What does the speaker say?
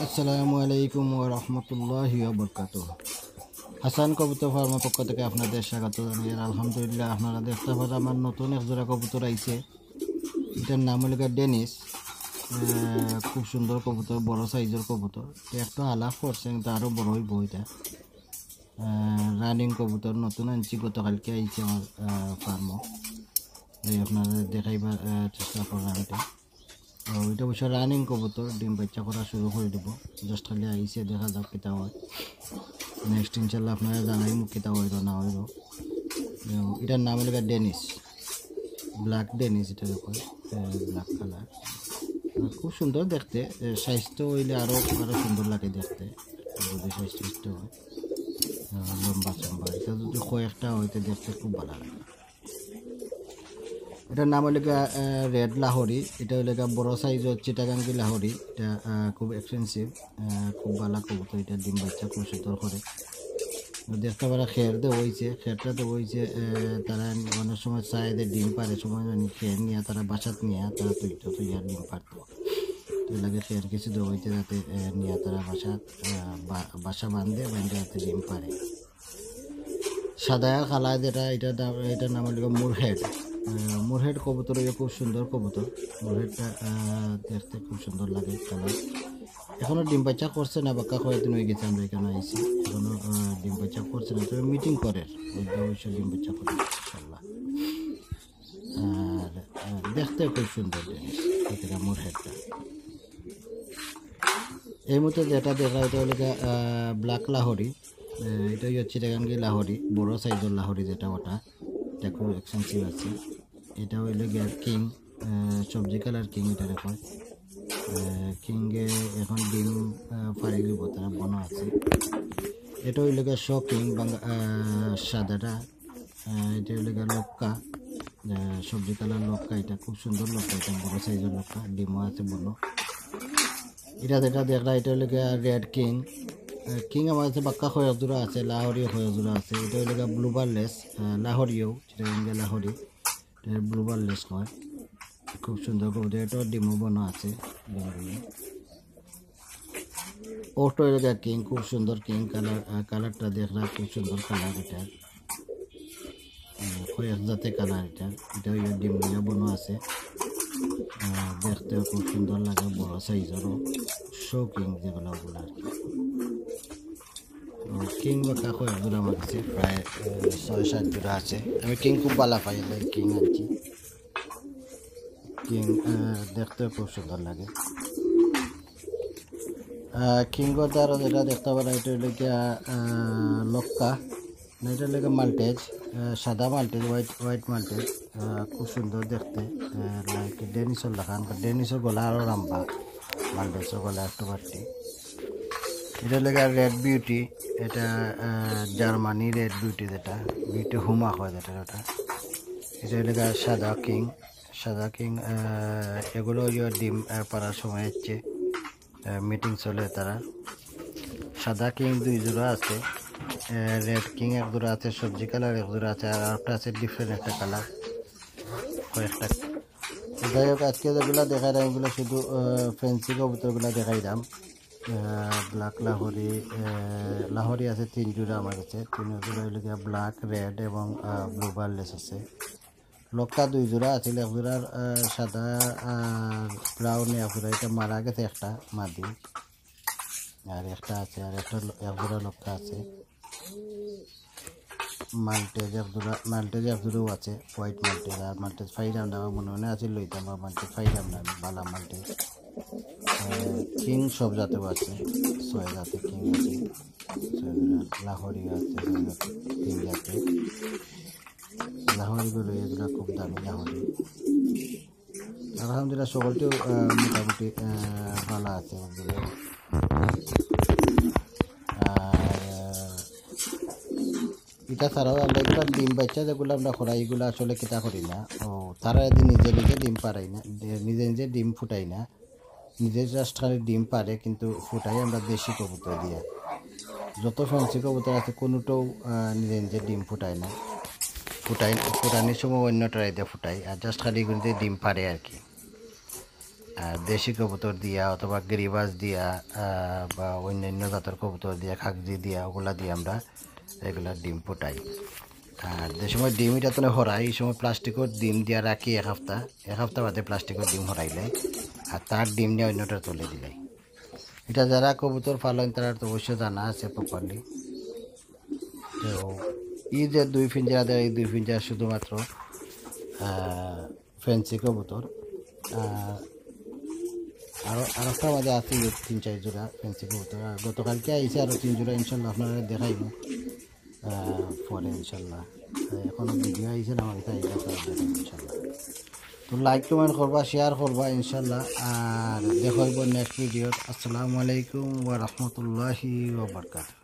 আসসালামু আলাইকুম ওয়া রাহমাতুল্লাহি ওয়া বারাকাতুহু। হাসান কবুতর ফার্মের পক্ষ থেকে আপনাদের স্বাগত জানাই। আলহামদুলিল্লাহ, আপনারা দেখতে পাচ্ছেন আমার নতুন এক জোড়া কবুতর আইছে। এটার নাম হলো ডেনিস। খুব সুন্দর কবুতর, বড় সাইজের কবুতর। একটা আলাপ করছে কিন্তু আরও বড় হইব। এটা রানিং কবুতর, নতুন আনছি, গতকালকে আইছে আমার ফার্মও। আপনারা দেখাইবার চেষ্টা করলাম। এটা অবশ্য রানিং কবুতর, ডিম বাচ্চা করা শুরু করে দেবো। জাস্ট খালি আইসে, দেখা যাক কিতা হয়। নেক্সট ইনশাল্লাহ আপনারা জানাই কিতা হইল না হইল। এটার নাম হলো ডেনিস, ব্ল্যাক ডেনিস। এটা দেখো, ব্ল্যাক কালার, খুব সুন্দর দেখতে। সাইজটা হইলে আরও সুন্দর লাগে দেখতে, যদি সাইজটা হয় লম্বা চম্বা। এটা যদি কয়েকটা হইতে দেখতে খুব ভালো লাগে। এটার নাম হলো রেড লাহোরি। এটা হলো বড় সাইজের চিটাগাঙ্গি লাহোরি। এটা খুব এক্সপেন্সিভ, খুব ভালো কবুতর। এটা ডিম বাচ্চা খুব সুন্দর করে দেখতে পারা। খের দেওয়া হয়েছে, খেরটা দেওয়া হয়েছে। তারা অনেক সময় চায় যে ডিম পারে, সময় খের নিয়ে তারা বাসাত নিয়ে তারা তৈরি ডিম পারত। তো লাগে খের কিছু দেওয়া হয়েছে যাতে নিয়ে তারা বাসা বাঁধে যাতে ডিম পারে। সাদা কালা যেটা, এটার নাম হলো মুরহেড। মুরহেড কবুতর খুব সুন্দর কবুতর। মুরহেডটা দেখতে খুব সুন্দর লাগে কালার। এখনও ডিম বাচ্চা করছে না, বাক্কা কয়েকদিন হয়ে গেছে আমরা এখানে আইসি। এখনও ডিম বাচ্চা করছে না, তবে মিটিং করে অবশ্যই ডিম বাচ্চা করে ইনশাল্লাহ। আর দেখতে খুব সুন্দর জিনিস এটা মুরহেডটা। এই মতো যেটা দেখা, এটা হলো ব্ল্যাক লাহোরি। এটা হচ্ছে চিটাগাঙ্গি লাহোরি, বড় সাইজের লাহোরি যেটা, ওটা এটা খুব এক্সপেন্সিভ আছে। এটা হইল গিয়া কিং, সবজি কালার কিং। এটা দেখো কিংয়ে এখন ডিম পাড়ি দিব, তারা বনা আছে। এটা হইল গিয়া শো কিং সাদাটা। এটা হইল গিয়া লক্কা, সবজি কালার লক্কা। এটা খুব সুন্দর লক্কা, এটা বড় সাইজের লক্কা, ডিমও আছে বড়। এটা যেটা দেখলা, এটা হইল গিয়া রেড কিং। কিং আমার কাছে বাক্কা খয়াজোড়া আছে, লাহোরিও খয়াজোড়া আছে। এটা হইল গিয়া ব্লুবারলেস লাহোরিও, যেটা লাহোরি ব্লুবারলেস হয়। খুব সুন্দর কবুতর, এটাও ডিমও বনা আছে। ওটা হইল গিয়া কিং, খুব সুন্দর কিং কালার। কালারটা দেখলা খুব সুন্দর কালার। এটা খয়াজ জাতে কালার। এটা হইল ডিম নিয়ে বনা আছে। দেখতেও খুব সুন্দর লাগে, বড় সাইজেরও। শো কিং যেগুলো, ওগুলো আর কি। কিং বা কাকু একজন আমার কাছে প্রায় 6-7 জোড়া আছে। আমি কিং খুব ভালো পাই, কিং আনছি। কিং দেখতে খুব সুন্দর লাগে। কিংগর দ্বারা যেটা দেখতে পারা, এটা হলো গিয়া লক্কা, এটা হলো মাল্টেজ, সাদা মাল্টেজ, হোয়াইট মাল্টেজ। খুব সুন্দর দেখতে, লাইক ডেনিসের লাগান। ডেনিসের গলা আরও লম্বা, মাল্টেজের গলা একটু বাড়তি। এটা হলো রেড বিউটি। এটা জার্মানি রেড বিউটি, যেটা বিউটি হুমা হয় যেটা, ওটা। এটা হলো সাদা কিং। সাদা কিং এগুলো ডিম পাড়ার সময় হচ্ছে মিটিং চলে তারা। সাদা কিং 2 জোড়া আছে, রেড কিং 1 জোড়া আছে, সবজি কালার 1 জোড়া আছে, আর একটা আছে ডিফারেন্ট একটা কালার কয়েকটা। যাই হোক, আজকে যেগুলো দেখাইলাম এগুলো শুধু ফ্যান্সি কবুতরগুলো দেখাইলাম। ব্ল্যাক লাহোরি, লাহোরি আছে 3 জোড়া আমার কাছে। 3 জোড়া হইল গিয়া ব্ল্যাক, রেড এবং ব্লু বারলেস আছে। লক্কা 2 জোড়া আছে, 1 জোড়ার সাদা আর ব্রাউন 1 জোড়া। এটা মারা গেছে একটা মাদি, আর একটা আছে, আর একটা 1 জোড়া লক্কা আছে। মাল্টেজ 1 জোড়া, মাল্টেজ 1 জোড়াও আছে, হোয়াইট মাল্টেজ। আর মাল্টেজ ফাইলাম না, আমার মনে আছে লইতাম, আর মাল্টেজ ফাইলাম না, বালা মাল্টেজ। কিং সব জাতেও আছে, 6 জাতে কিং আছে, 6 জোড়া। লাহোরি আছে 6 জাতে, 3 জাতে। লাহোরিগুলো এগুলো খুব দামি লাহোরি। আলহামদুলিল্লাহ সকলটিও মোটামুটি ভালো আছে। এটা ছাড়াও আমরা এগুলো ডিম বাচ্চা যেগুলো আমরা করাই, এগুলো আসলে কেটা করি না। তারা নিজে নিজে ডিম পারাই না, নিজে নিজে ডিম ফুটাই না, নিজে জাস্ট খালি ডিম পারে, কিন্তু ফুটাই আমরা দেশি কবুতর দিয়ে। যত ফ্যান্সি কবুতর আছে কোনোটাও নিজে নিজে ডিম ফুটায় না। ফুটানির সময় অন্য ট্রাই দিয়ে ফুটাই, আর জাস্ট খালি এগুলো দিয়ে ডিম পারে আর কি। দেশি কবুতর দিয়া অথবা গিরিবাজ দিয়া বা অন্যান্য জাতের কবুতর দিয়া খাগজি দিয়া ওগুলা দিয়ে আমরা রেগুলার ডিম ফুটাই। আর যে সময় ডিম এটা তো হরাই এই সময় প্লাস্টিকের ডিম দিয়া রাখি এক সপ্তাহ বাদে প্লাস্টিকের ডিম হরাইলে আর তার ডিম নিয়ে অন্যটা তুলে দিলাই। এটা যারা কবুতর পালন তারা তো অবশ্যই জানা আছে প্রপারলি। তো এই যে 2 পিঞ্জরা দেয়, এই 2 পিঞ্জরা শুধুমাত্র ফ্যান্সি কবুতর। আরেকটা আমাদের আছে 3-4 জোড়া ফ্যান্সি কবুতর। আর গতকালকে আইসে আরও 3 জোড়া, ইনশাল্লাহ আপনারা দেখাইব পরে ইনশাল্লাহ। এখনও ভিডিও আইসে না আমার কাছে, দেখাইব ইনশাল্লাহ। তো লাইক কমেন্ট করবা, শেয়ার করবা ইনশাল্লাহ। আর দেখাইব নেক্সট ভিডিও। আসসালামু আলাইকুম ওয়া রাহমাতুল্লাহি ওয়া বারাকাতুহু।